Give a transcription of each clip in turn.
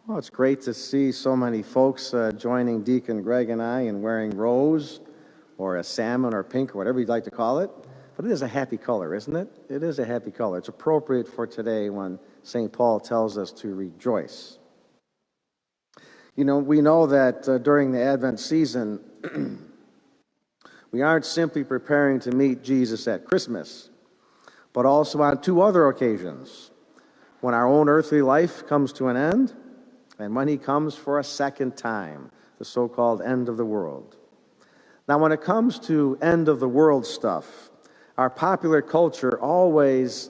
Well, it's great to see so many folks joining Deacon Greg and I in wearing rose or a salmon or pink or whatever you'd like to call it. But it is a happy color, isn't it? It is a happy color. It's appropriate for today when St. Paul tells us to rejoice. You know, we know that during the Advent season, we aren't simply preparing to meet Jesus at Christmas, but also on two other occasions, when our own earthly life comes to an end, and when he comes for a second time, the so-called end of the world. Now, when it comes to end of the world stuff, our popular culture always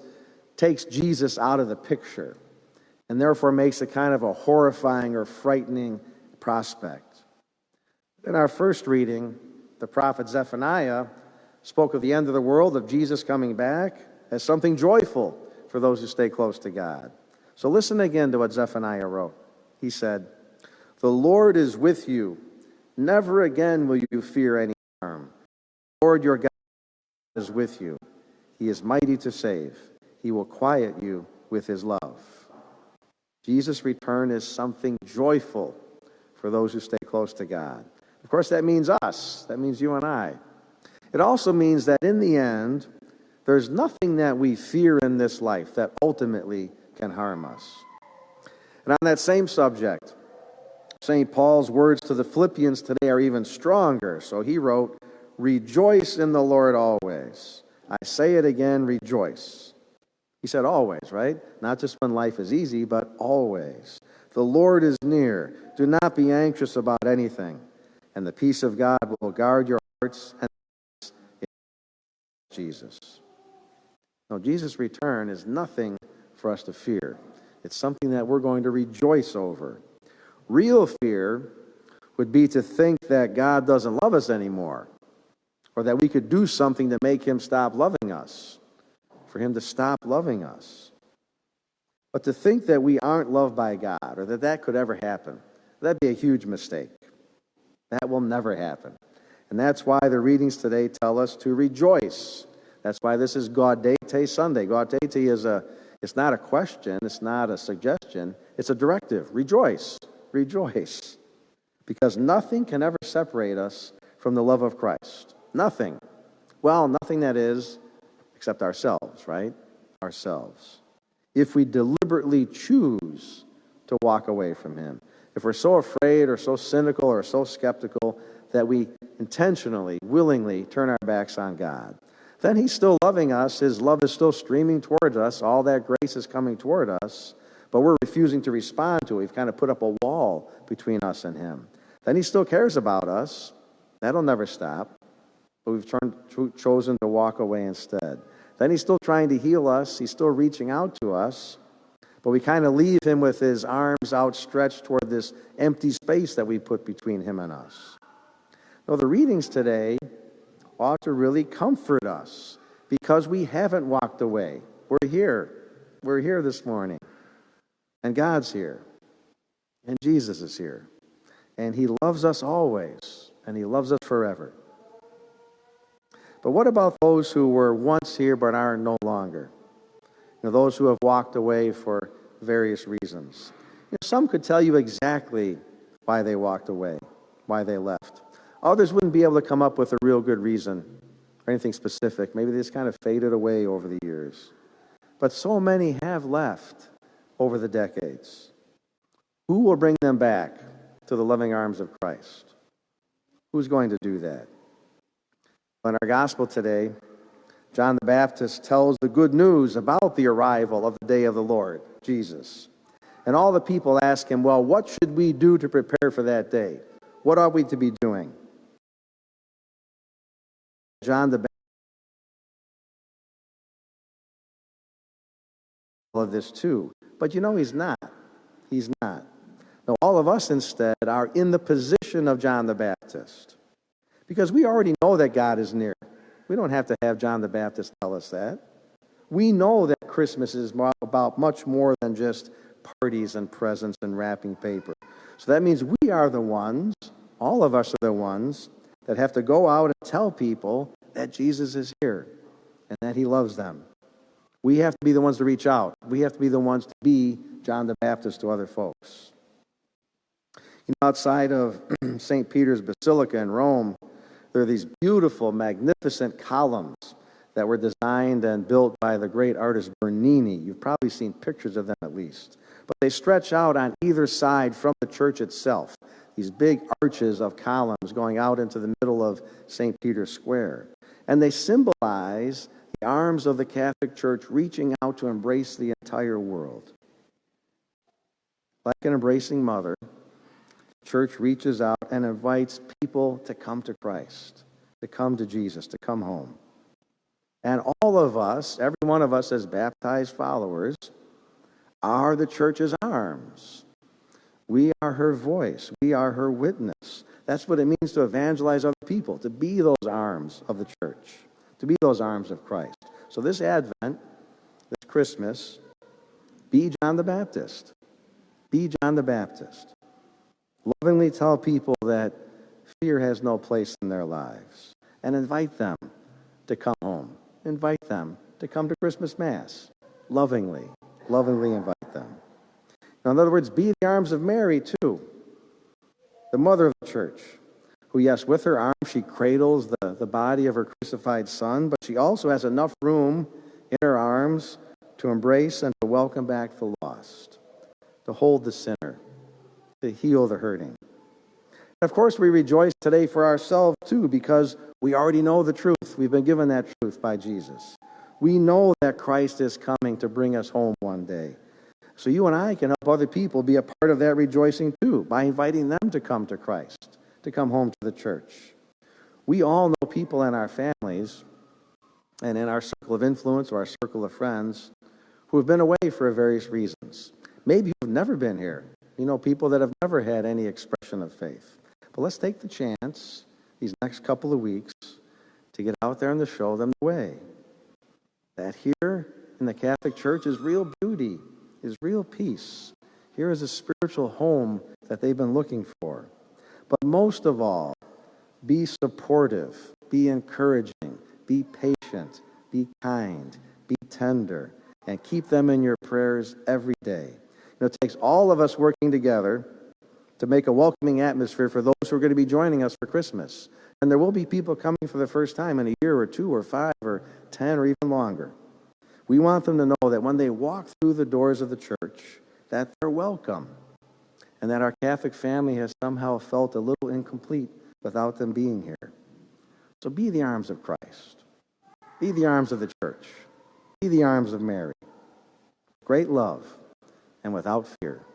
takes Jesus out of the picture and therefore makes it kind of a horrifying or frightening prospect. In our first reading, the prophet Zephaniah spoke of the end of the world, of Jesus coming back, as something joyful for those who stay close to God. So listen again to what Zephaniah wrote. He said, "The Lord is with you. Never again will you fear any harm. The Lord your God is with you. He is mighty to save. He will quiet you with his love." Jesus' return is something joyful for those who stay close to God. Of course, that means us. That means you and I. It also means that in the end, there's nothing that we fear in this life that ultimately can harm us. And on that same subject, St. Paul's words to the Philippians today are even stronger. So he wrote, "Rejoice in the Lord always. I say it again, rejoice." He said always, right? Not just when life is easy, but always. The Lord is near. Do not be anxious about anything. And the peace of God will guard your hearts and minds in Jesus. No, Jesus' return is nothing for us to fear. It's something that we're going to rejoice over. Real fear would be to think that God doesn't love us anymore, or that we could do something to make him stop loving us, for him to stop loving us. But to think that we aren't loved by God, or that that could ever happen, that'd be a huge mistake. That will never happen. And that's why the readings today tell us to rejoice. That's why this is Gaudete Sunday. Gaudete is it's not a question, it's not a suggestion, it's a directive. Rejoice, rejoice. Because nothing can ever separate us from the love of Christ. Nothing. Well, nothing that is, except ourselves, right? Ourselves. If we deliberately choose to walk away from him. If we're so afraid or so cynical or so skeptical that we intentionally, willingly turn our backs on God, then he's still loving us. His love is still streaming towards us. All that grace is coming toward us, but we're refusing to respond to it. We've kind of put up a wall between us and him. Then he still cares about us. That'll never stop, but we've chosen to walk away instead. Then he's still trying to heal us. He's still reaching out to us, but we kind of leave him with his arms outstretched toward this empty space that we put between him and us. Now, the readings today ought to really comfort us because we haven't walked away. We're here. We're here this morning. And God's here. And Jesus is here. And he loves us always. And he loves us forever. But what about those who were once here but are no longer? You know, those who have walked away for various reasons. You know, some could tell you exactly why they walked away, why they left. Others wouldn't be able to come up with a real good reason or anything specific. Maybe they just kind of faded away over the years. But so many have left over the decades. Who will bring them back to the loving arms of Christ? Who's going to do that? In our gospel today, John the Baptist tells the good news about the arrival of the day of the Lord, Jesus. And all the people ask him, well, what should we do to prepare for that day? What are we to be doing? John the Baptist of this too. But you know, he's not. He's not. No, all of us instead are in the position of John the Baptist. Because we already know that God is near. We don't have to have John the Baptist tell us that. We know that Christmas is about much more than just parties and presents and wrapping paper. So that means we are the ones, all of us are the ones, that have to go out and tell people that Jesus is here and that he loves them. We have to be the ones to reach out. We have to be the ones to be John the Baptist to other folks. Outside of St. Peter's Basilica in Rome, there are these beautiful, magnificent columns that were designed and built by the great artist Bernini. You've probably seen pictures of them at least. But they stretch out on either side from the church itself, these big arches of columns going out into the middle of St. Peter's Square. And they symbolize the arms of the Catholic Church reaching out to embrace the entire world. Like an embracing mother, the church reaches out and invites people to come to Christ, to come to Jesus, to come home. And all of us, every one of us as baptized followers, are the church's arms. We are her voice. We are her witness. That's what it means to evangelize other people, to be those arms of the church, to be those arms of Christ. So this Advent, this Christmas, be John the Baptist. Be John the Baptist. Lovingly tell people that fear has no place in their lives, and invite them to come home. Invite them to come to Christmas Mass. Lovingly invite them. Now, in other words, be the arms of Mary, too, the mother of the church, who, yes, with her arms, she cradles the body of her crucified son, but she also has enough room in her arms to embrace and to welcome back the lost, to hold the sinner, to heal the hurting. And of course, we rejoice today for ourselves, too, because we already know the truth. We've been given that truth by Jesus. We know that Christ is coming to bring us home one day. So you and I can help other people be a part of that rejoicing too, by inviting them to come to Christ, to come home to the church. We all know people in our families and in our circle of influence or our circle of friends who have been away for various reasons. Maybe you've never been here. You know, people that have never had any expression of faith. But let's take the chance these next couple of weeks to get out there and to show them the way. That here in the Catholic Church is real beauty, is real peace. Here is a spiritual home that they've been looking for. But most of all, be supportive, be encouraging, be patient, be kind, be tender, and keep them in your prayers every day. It takes all of us working together to make a welcoming atmosphere for those who are going to be joining us for Christmas. And there will be people coming for the first time in a year or 2 or 5 or 10 or even longer. We want them to know that when they walk through the doors of the church, that they're welcome, and that our Catholic family has somehow felt a little incomplete without them being here. So be the arms of Christ. Be the arms of the church. Be the arms of Mary. Great love and without fear.